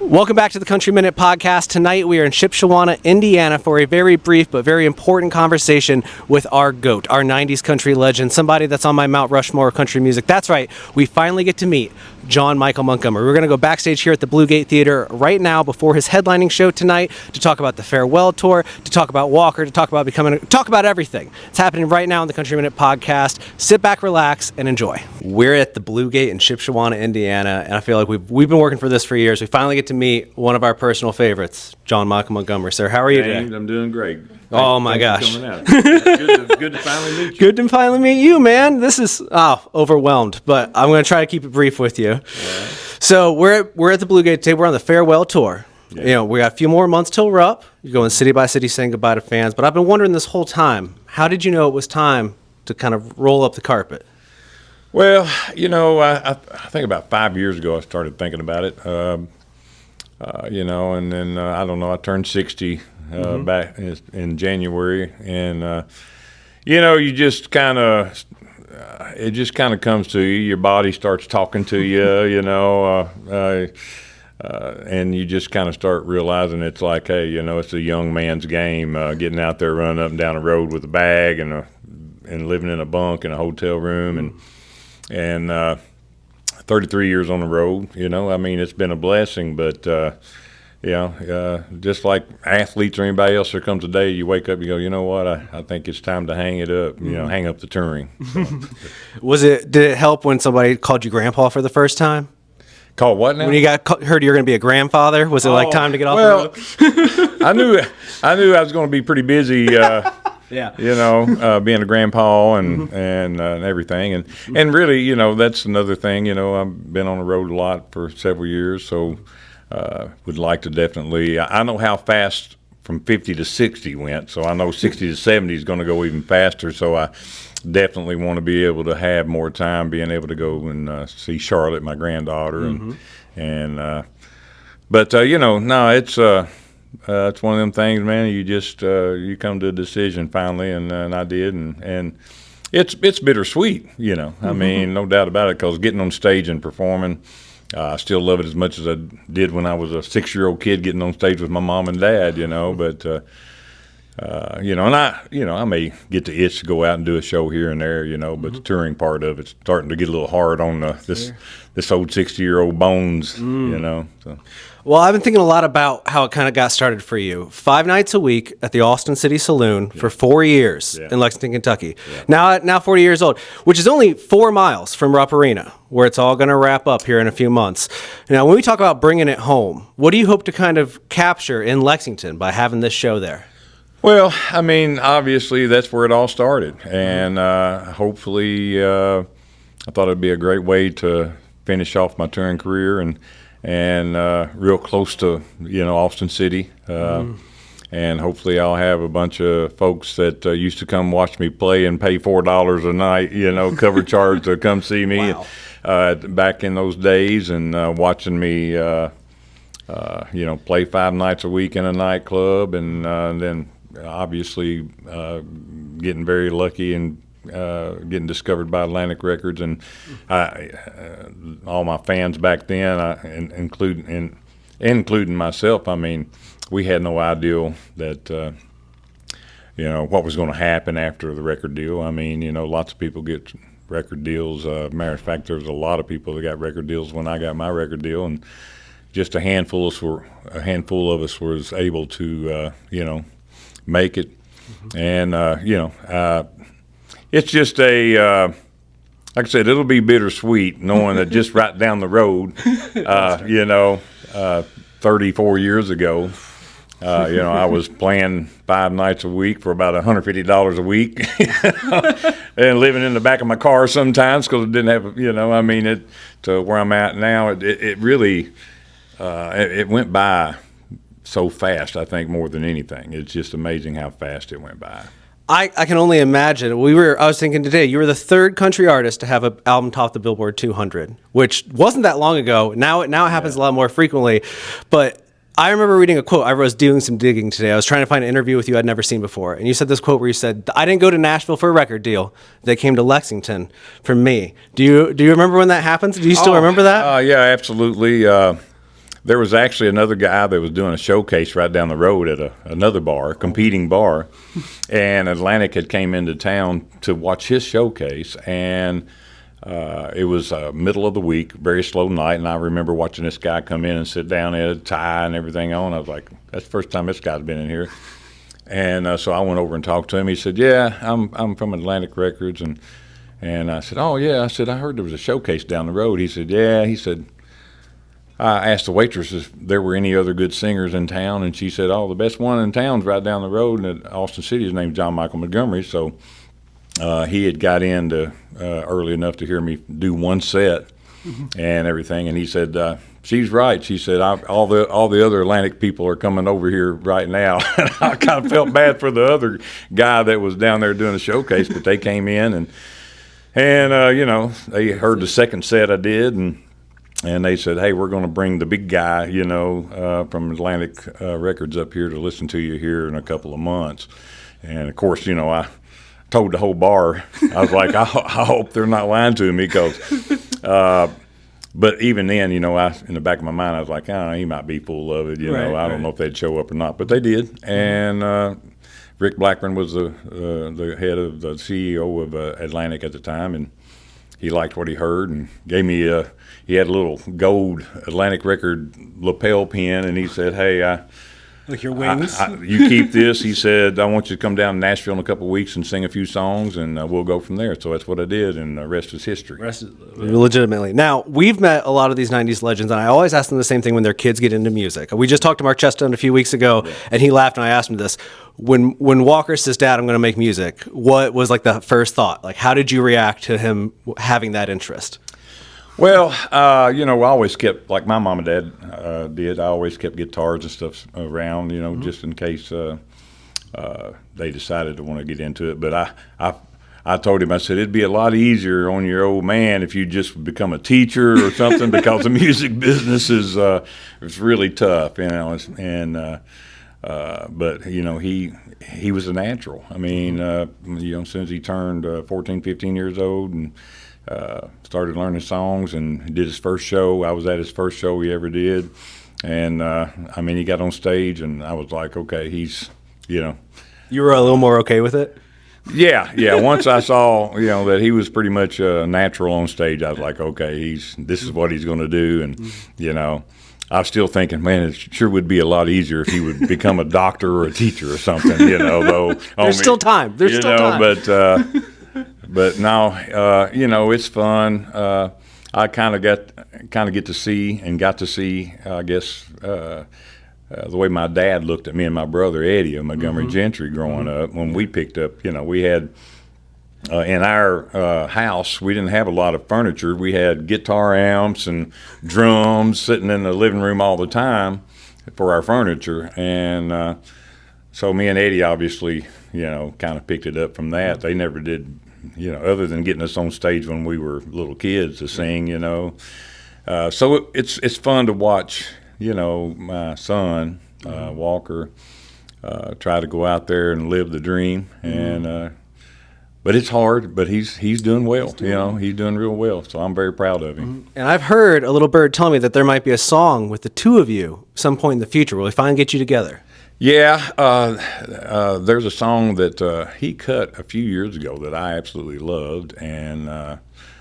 Welcome back to the Country Minute Podcast. Tonight we are in Shipshewana, Indiana for a very brief but very important conversation with our GOAT, our 90s country legend, somebody that's on my Mount Rushmore of country music. That's right, we finally get to meet John Michael Montgomery. We're going to go backstage here at the Blue Gate Theater right now before his headlining show tonight to talk about the farewell tour, to talk about Walker, to talk about everything. It's happening right now on the Country Minute Podcast. Sit back, relax, and enjoy. We're at the Blue Gate in Shipshewana, Indiana, and I feel like we've been working for this for years. We finally get to meet one of our personal favorites, John Michael Montgomery. Sir, how are you today? I'm doing great. Oh my gosh. Good to finally meet you. Good to finally meet you, man. This is overwhelmed, but I'm going to try to keep it brief with you. So we're at the Blue Gate today. We're on the farewell tour. Yeah. You know, we got a few more months till Rupp. You're going city by city saying goodbye to fans, but I've been wondering this whole time, how did you know it was time to kind of roll up the carpet? Well, you know, I think about 5 years ago I started thinking about it. You know, and then I don't know, I turned 60 back in January, and you know, you just kind of it just kind of comes to you. Your body starts talking to you, you know, and you just kind of start realizing it's like, hey, you know, it's a young man's game, getting out there, running up and down the road with a bag and living in a bunk in a hotel room, and 33 years on the road, you know, I mean, it's been a blessing, but, you know, just like athletes or anybody else, there comes a day you wake up, you go, you know what, I think it's time to hang it up, you know, hang up the touring. So. Did it help when somebody called you grandpa for the first time? Called what now? When you heard you were going to be a grandfather, was it like time to get off the road? I knew I was going to be pretty busy, yeah, you know, being a grandpa and everything, and really, you know, that's another thing. You know, I've been on the road a lot for several years, so would like to definitely. I know how fast from 50 to 60 went, so I know 60 to 70 is going to go even faster. So I definitely want to be able to have more time, being able to go and see Charlotte, my granddaughter, but you know, no, it's one of them things, man. You just you come to a decision finally, and I did, and it's bittersweet, you know. I mean, no doubt about it, because getting on stage and performing, I still love it as much as I did when I was a 6-year-old kid getting on stage with my mom and dad, you know. But you know, and I may get the itch to go out and do a show here and there, you know. But the touring part of it's starting to get a little hard on this old 60-year-old bones, you know. So. Well, I've been thinking a lot about how it kind of got started for you. 5 nights a week at the Austin City Saloon for 4 years in Lexington, Kentucky. Yeah. Now 40 years old, which is only 4 miles from Rupp Arena, where it's all going to wrap up here in a few months. Now, when we talk about bringing it home, what do you hope to kind of capture in Lexington by having this show there? Well, I mean, obviously that's where it all started, and hopefully I thought it'd be a great way to finish off my touring career and real close to, you know, Austin City, and hopefully I'll have a bunch of folks that used to come watch me play and pay $4 a night, you know, cover charge to come see me. Wow. Back in those days, and watching me, you know, play 5 nights a week in a nightclub, and then obviously getting very lucky and getting discovered by Atlantic Records, and all my fans back then, including myself. I mean, we had no idea that you know, what was going to happen after the record deal. I mean, you know, lots of people get record deals. Matter of fact, there's a lot of people that got record deals when I got my record deal, and just a handful of us was able to you know, make it, and you know. It's just like I said, it'll be bittersweet knowing that just right down the road, you know, 34 years ago, you know, I was playing 5 nights a week for about $150 a week, and living in the back of my car sometimes because it didn't have, you know, I mean, to where I'm at now, it really, it went by so fast, I think, more than anything. It's just amazing how fast it went by. I can only imagine. I was thinking today, you were the 3rd country artist to have an album top the Billboard 200, which wasn't that long ago. Now it happens a lot more frequently. But I remember reading a quote. I was doing some digging today. I was trying to find an interview with you I'd never seen before. And you said this quote where you said, I didn't go to Nashville for a record deal. They came to Lexington for me. Do you remember when that happened? Do you still remember that? Yeah, absolutely. there was actually another guy that was doing a showcase right down the road at another bar, a competing bar, and Atlantic had came into town to watch his showcase, and it was middle of the week, very slow night, and I remember watching this guy come in and sit down, he had a tie and everything on. I was like, that's the first time this guy's been in here. And so I went over and talked to him. He said, yeah, I'm from Atlantic Records. And I said, oh, yeah. I said, I heard there was a showcase down the road. He said, yeah. He said, I asked the waitress if there were any other good singers in town, and she said, oh, the best one in town's right down the road in Austin City. His name's John Michael Montgomery. So he had got in early enough to hear me do one set and everything. And he said, she's right. She said, all the other Atlantic people are coming over here right now. And I kind of felt bad for the other guy that was down there doing a showcase, but they came in and you know, they heard the second set I did, and they said, hey, we're going to bring the big guy, you know, from Atlantic Records up here to listen to you here in a couple of months. And, of course, you know, I told the whole bar, I was like, I hope they're not lying to me because but even then, you know, in the back of my mind, I was like, oh, he might be full of it, you know. I don't know if they'd show up or not, but they did. And Rick Blackburn was the head of the CEO of Atlantic at the time, and he liked what he heard and gave me he had a little gold Atlantic record lapel pin, and he said, hey, like your wings? You keep this. He said, I want you to come down to Nashville in a couple of weeks and sing a few songs, and we'll go from there. So that's what I did, and the rest is history. Legitimately. Now, we've met a lot of these 90s legends, and I always ask them the same thing when their kids get into music. We just talked to Mark Cheston a few weeks ago, and he laughed, and I asked him this. When Walker says, Dad, I'm going to make music, what was like the first thought? Like, how did you react to him having that interest? Well, you know, I always kept, like my mom and dad did, I always kept guitars and stuff around, you know, just in case they decided to want to get into it. But I told him, I said, it'd be a lot easier on your old man if you just become a teacher or something because the music business is it's really tough, you know. But, you know, he was a natural. I mean, you know, as soon as he turned 14, 15 years old and started learning songs and did his first show. I was at his first show he ever did. And, I mean, he got on stage, and I was like, okay, he's, you know. You were a little more okay with it? Yeah. Once I saw, you know, that he was pretty much natural on stage, I was like, okay, this is what he's going to do. And, you know, I was still thinking, man, it sure would be a lot easier if he would become a doctor or a teacher or something, you know. Though There's still time. But now, you know, it's fun. I kind of get to see, I guess, the way my dad looked at me and my brother Eddie of Montgomery Gentry growing up. When we picked up, you know, we had in our house, we didn't have a lot of furniture. We had guitar amps and drums sitting in the living room all the time for our furniture. And so me and Eddie obviously, you know, kind of picked it up from that. They never did, you know, other than getting us on stage when we were little kids to sing, you know. So it's fun to watch, you know, my son, Walker, try to go out there and live the dream. And but it's hard, but he's doing well, you know. He's doing real well, so I'm very proud of him. And I've heard a little bird tell me that there might be a song with the two of you some point in the future. Will we finally get you together? Yeah, there's a song that he cut a few years ago that I absolutely loved, and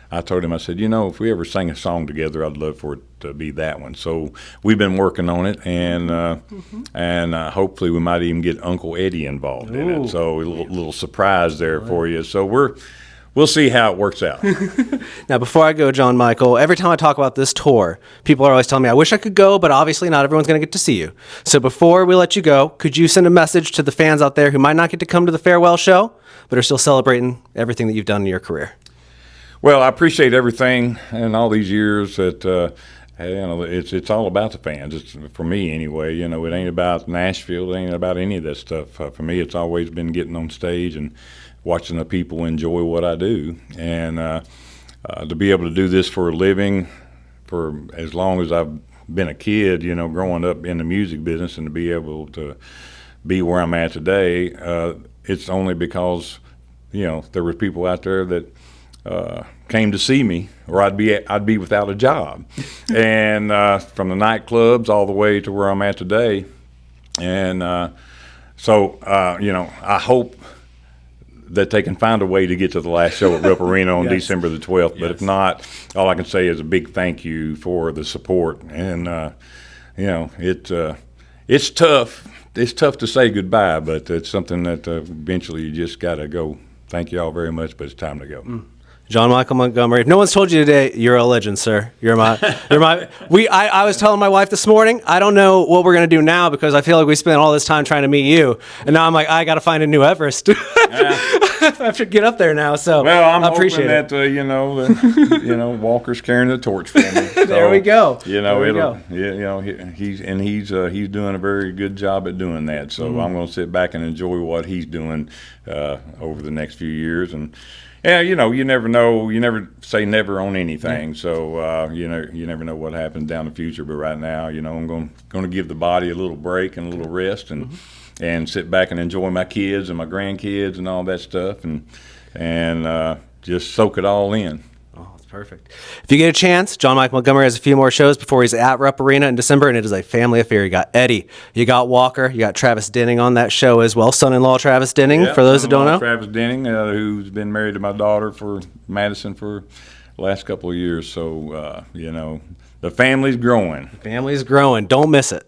I told him, I said, you know, if we ever sang a song together, I'd love for it to be that one. So we've been working on it, and hopefully we might even get Uncle Eddie involved in it. So a little surprise there for you. So we'll see how it works out. Now, before I go, John Michael, every time I talk about this tour, people are always telling me, I wish I could go, but obviously not everyone's going to get to see you. So before we let you go, could you send a message to the fans out there who might not get to come to the farewell show, but are still celebrating everything that you've done in your career? Well, I appreciate everything and all these years that, you know, it's all about the fans. It's, for me anyway, you know, it ain't about Nashville. It ain't about any of that stuff. For me, it's always been getting on stage and watching the people enjoy what I do. And to be able to do this for a living for as long as I've been a kid, you know, growing up in the music business, and to be able to be where I'm at today, it's only because, you know, there were people out there that came to see me, or I'd be without a job. And from the nightclubs all the way to where I'm at today. And so I hope that they can find a way to get to the last show at Rupp Arena on Yes. December the 12th. But Yes. if not, all I can say is a big thank you for the support. And it's tough. It's tough to say goodbye, but it's something that eventually you just got to go. Thank you all very much, but it's time to go. John Michael Montgomery. If no one's told you today, you're a legend, sir. I was telling my wife this morning, I don't know what we're going to do now because I feel like we spent all this time trying to meet you. And now I'm like, I got to find a new Everest. I have to get up there now. So Well, I'm I appreciate hoping it. that Walker's carrying the torch for me. So, There we go. He's doing a very good job at doing that. So I'm going to sit back and enjoy what he's doing over the next few years. And yeah, you never know. You never say never on anything. So you never know what happens down the future. But right now, I'm going to give the body a little break and a little rest and sit back and enjoy my kids and my grandkids and all that stuff and just soak it all in. Oh, that's perfect. If you get a chance, John Michael Montgomery has a few more shows before he's at Rupp Arena in December, and it is a family affair. You got Eddie, you got Walker, you got Travis Denning on that show as well. Son-in-law Travis Denning, Yeah, for those that don't know. Travis Denning, who's been married to my daughter for Madison for the last couple of years. So, the family's growing. Family's growing. Don't miss it.